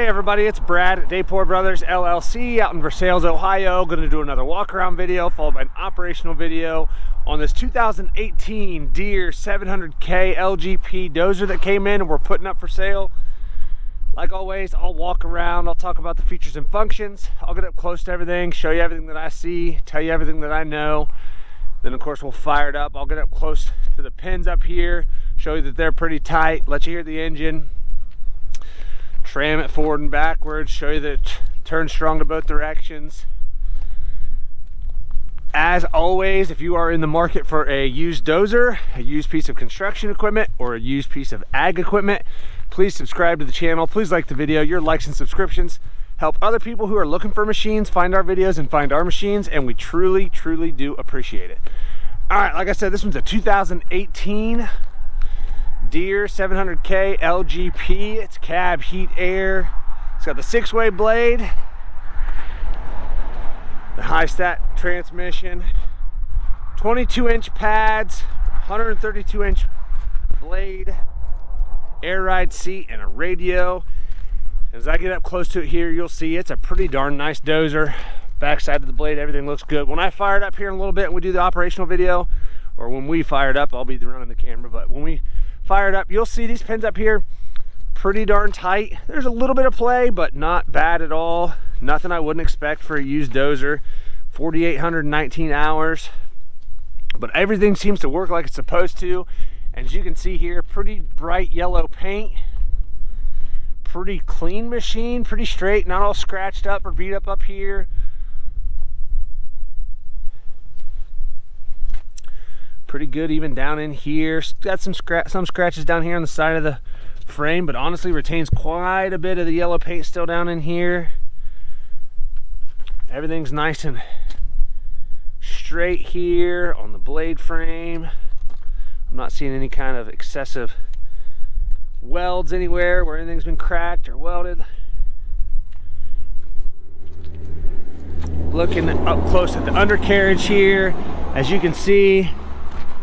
Hey everybody, it's Brad at Deere Brothers LLC out in Versailles, Ohio. Going to do another walk around video followed by an operational video on this 2018 Deere 700K LGP Dozer that came in and we're putting up for sale. Like always, I'll walk around, I'll talk about the features and functions, I'll get up close to everything, show you everything that I see, tell you everything that I know. Then of course we'll fire it up. I'll get up close to the pins up here, show you that they're pretty tight, let you hear the engine, tram it forward and backwards, show you that it turns strong to both directions. As always, if you are in the market for a used dozer, a used piece of construction equipment, or a used piece of ag equipment, please subscribe to the channel. Please like the video. Your likes and subscriptions help other people who are looking for machines find our videos and find our machines, and we truly do appreciate it. All right, like I said, this one's a 2018 Deere 700K LGP. It's cab heat air. It's got the 6-way blade, the Hystat transmission, 22-inch pads, 132-inch blade, air ride seat, and a radio. As I get up close to it here, you'll see it's a pretty darn nice dozer. Backside of the blade, everything looks good. When I fire it up here in a little bit and we do the operational video, or when we fire it up, I'll be running the camera, but when we fire it up, you'll see these pins up here pretty darn tight. There's a little bit of play, but not bad at all. Nothing I wouldn't expect for a used dozer. 4,819 hours, but everything seems to work like it's supposed to. And as you can see here, pretty bright yellow paint, pretty clean machine, pretty straight, not all scratched up or beat up here. Pretty good even down in here. Got some scratches down here on the side of the frame, but honestly retains quite a bit of the yellow paint still down in here. Everything's nice and straight here on the blade frame. I'm not seeing any kind of excessive welds anywhere where anything's been cracked or welded. Looking up close at the undercarriage here, as you can see,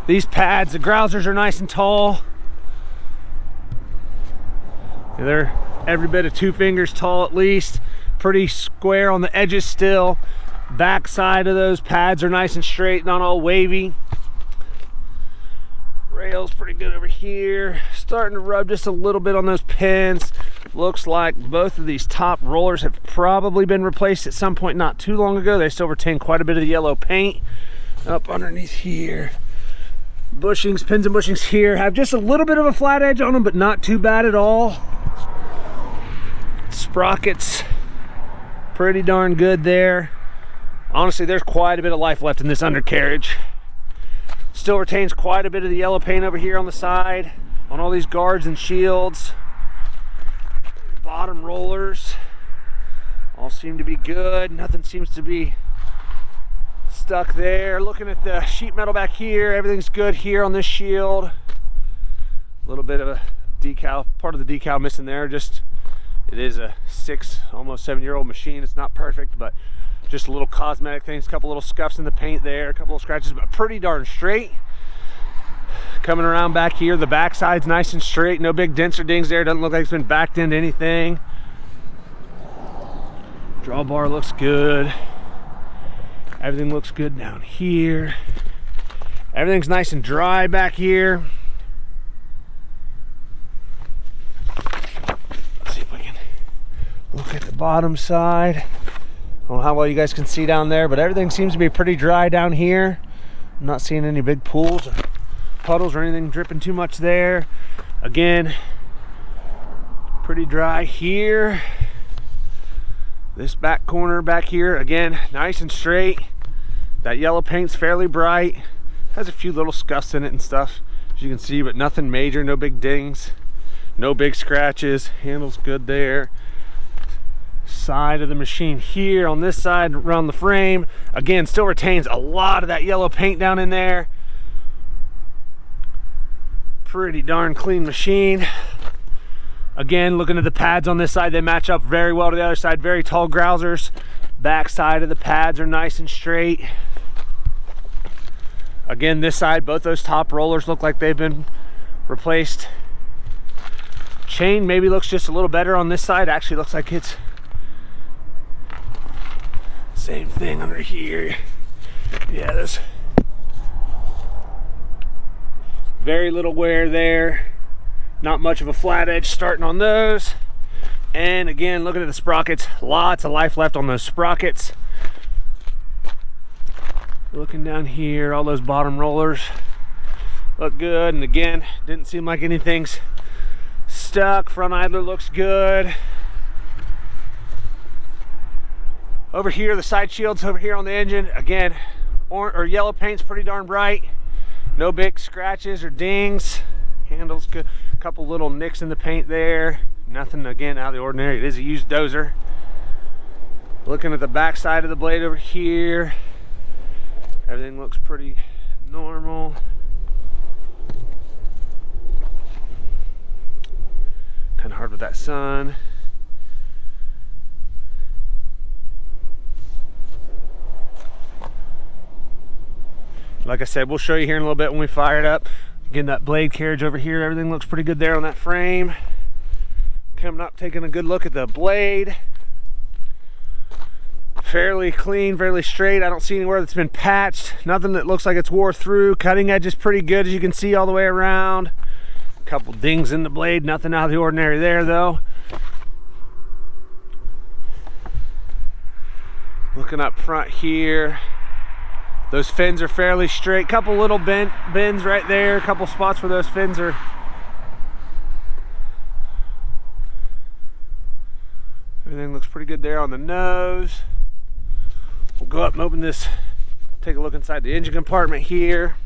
these pads, the grousers are nice and tall. They're every bit of 2 fingers tall at least. Pretty square on the edges still. Back side of those pads are nice and straight, not all wavy. Rail's pretty good over here. Starting to rub just a little bit on those pins. Looks like both of these top rollers have probably been replaced at some point not too long ago. They still retain quite a bit of the yellow paint. Up underneath here, bushings, pins and bushings here have just a little bit of a flat edge on them, but not too bad at all. Sprockets, pretty darn good there. Honestly, there's quite a bit of life left in this undercarriage. Still retains quite a bit of the yellow paint over here on the side, on all these guards and shields. Bottom rollers all seem to be good. Nothing seems to be stuck there. Looking at the sheet metal back here, everything's good here on this shield. A little bit of a decal, part of the decal missing there. Just, it is a 6, almost 7-year-old machine. It's not perfect, but just a little cosmetic things, a couple little scuffs in the paint there, a couple of scratches, but pretty darn straight. Coming around back here, the back side's nice and straight, no big dents or dings there. Doesn't look like it's been backed into anything. Drawbar looks good. Everything looks good down here. Everything's nice and dry back here. Let's see if we can look at the bottom side. I don't know how well you guys can see down there, but everything seems to be pretty dry down here. I'm not seeing any big pools or puddles or anything dripping too much there. Again, pretty dry here. This back corner back here, again, nice and straight. That yellow paint's fairly bright. Has a few little scuffs in it and stuff, as you can see, but nothing major, no big dings, no big scratches. Handle's good there. Side of the machine here on this side around the frame, again, still retains a lot of that yellow paint down in there. Pretty darn clean machine. Again, looking at the pads on this side, they match up very well to the other side. Very tall grousers. Back side of the pads are nice and straight. Again, this side, both those top rollers look like they've been replaced Chain maybe looks just a little better on this side. Actually looks like it's same thing under here. Yeah, there's very little wear there. Not much of a flat edge starting on those. And again, looking at the sprockets, lots of life left on those sprockets. Looking down here, all those bottom rollers look good. And again, didn't seem like anything's stuck. Front idler looks good. Over here, the side shields over here on the engine, again, or yellow paint's pretty darn bright. No big scratches or dings. Handle's good. A couple little nicks in the paint there. Nothing, again, out of the ordinary. It is a used dozer. Looking at the back side of the blade over here, everything looks pretty normal. Kind of hard with that sun. Like I said, we'll show you here in a little bit when we fire it up. Again, that blade carriage over here, everything looks pretty good there on that frame. Coming up, taking a good look at the blade. Fairly clean, fairly straight. I don't see anywhere that's been patched. Nothing that looks like it's wore through. Cutting edge is pretty good, as you can see all the way around. A couple dings in the blade, nothing out of the ordinary there though. Looking up front here, those fins are fairly straight. Couple little bends right there, a couple spots where those fins are. Everything looks pretty good there on the nose. We'll go up and open this, take a look inside the engine compartment here.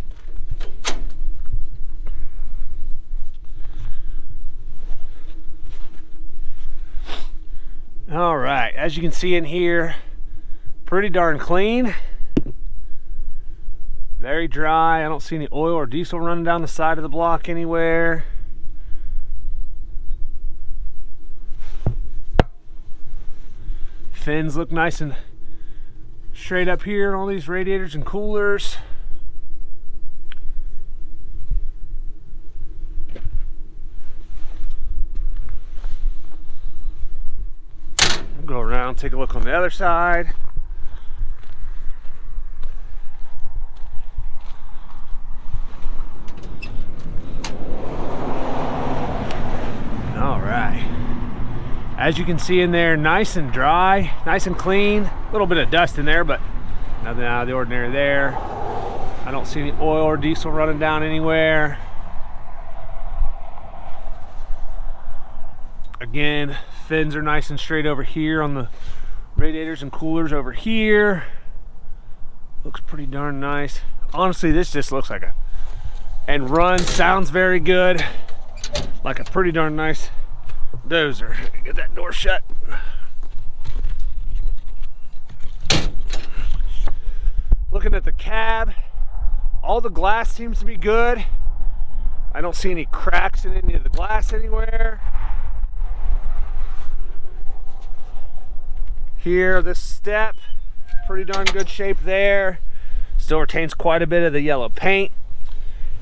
All right, as you can see in here, pretty darn clean. Very dry. I don't see any oil or diesel running down the side of the block anywhere. Fins look nice and straight up here on all these radiators and coolers. We'll go around, take a look on the other side. As you can see in there, nice and dry, nice and clean. A little bit of dust in there, but nothing out of the ordinary there. I don't see any oil or diesel running down anywhere. Again, fins are nice and straight over here on the radiators and coolers over here. Looks pretty darn nice. Honestly, this just looks like and runs, sounds very good. Like a pretty darn nice dozer. Get that door shut. Looking at the cab, all the glass seems to be good. I don't see any cracks in any of the glass anywhere. Here, this step, pretty darn good shape there. Still retains quite a bit of the yellow paint.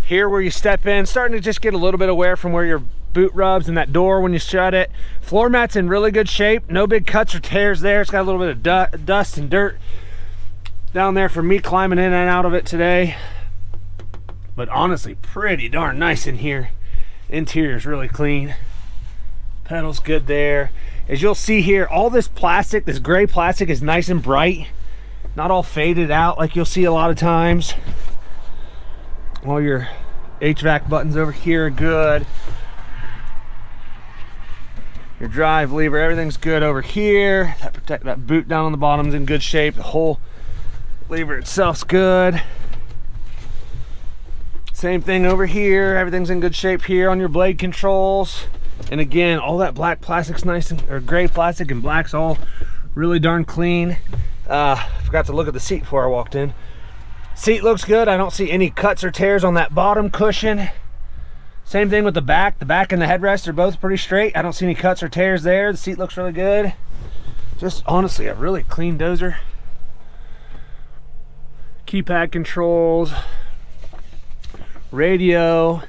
Here where you step in, starting to just get a little bit of wear from where your boot rubs and that door when you shut it. Floor mat's in really good shape. No big cuts or tears there. It's got a little bit of dust and dirt down there for me climbing in and out of it today. But honestly, pretty darn nice in here. Interior's really clean. Pedals good there. As you'll see here, all this plastic, this gray plastic, is nice and bright. Not all faded out like you'll see a lot of times. All your HVAC buttons over here are good. Your drive lever, everything's good over here. That boot down on the bottom's in good shape. The whole lever itself's good. Same thing over here. Everything's in good shape here on your blade controls. And again, all that black plastic's nice or gray plastic and black's all really darn clean. Forgot to look at the seat before I walked in. Seat looks good. I don't see any cuts or tears on that bottom cushion. Same thing with the back. The back and the headrest are both pretty straight. I don't see any cuts or tears there. The seat looks really good. Just honestly a really clean dozer. Keypad controls, radio,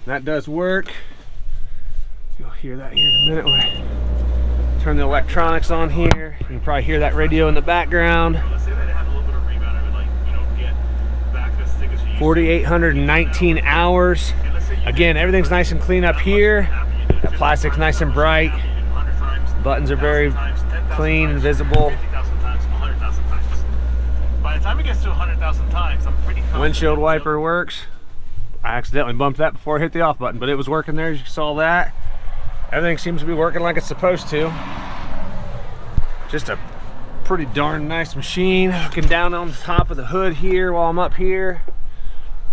that does work. You'll hear that here in a minute when I turn the electronics on here. You can probably hear that radio in the background. 4,819 hours. Again, everything's nice and clean up here. That plastic's nice and bright. Buttons are very clean and visible. By the time it gets to 100,000 times, I'm pretty confident. Windshield wiper works. I accidentally bumped that before I hit the off button, but it was working there, as you saw that. Everything seems to be working like it's supposed to. Just a pretty darn nice machine. Looking down on the top of the hood here while I'm up here.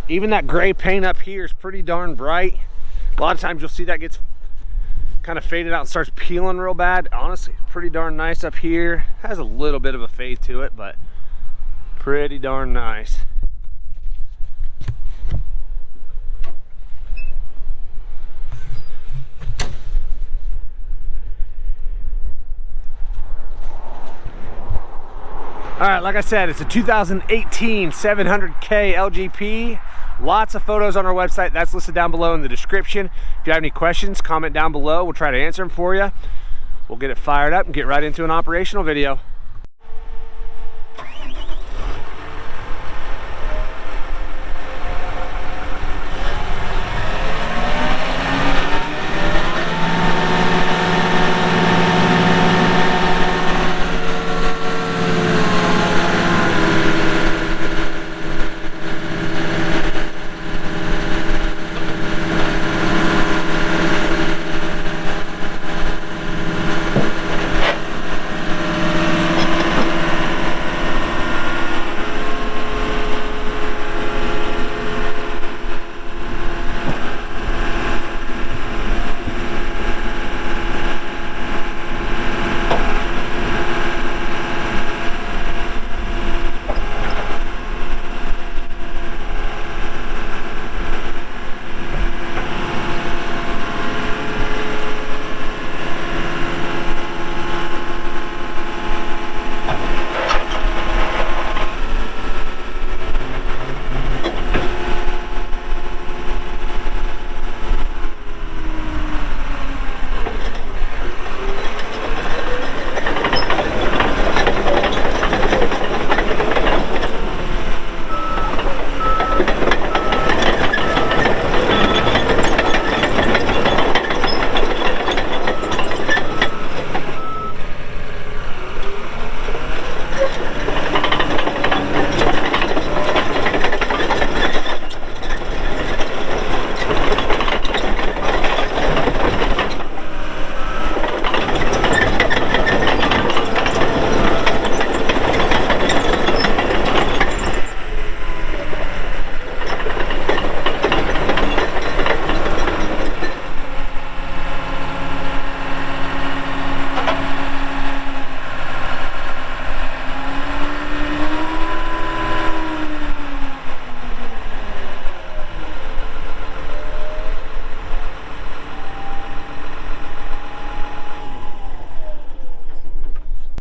Even that gray paint up here is pretty darn bright. A lot of times you'll see that gets kind of faded out and starts peeling real bad. Honestly, pretty darn nice up here. Has a little bit of a fade to it, but pretty darn nice. All right, like I said, it's a 2018 700K LGP. Lots of photos on our website. That's listed down below in the description. If you have any questions, comment down below. We'll try to answer them for you. We'll get it fired up and get right into an operational video.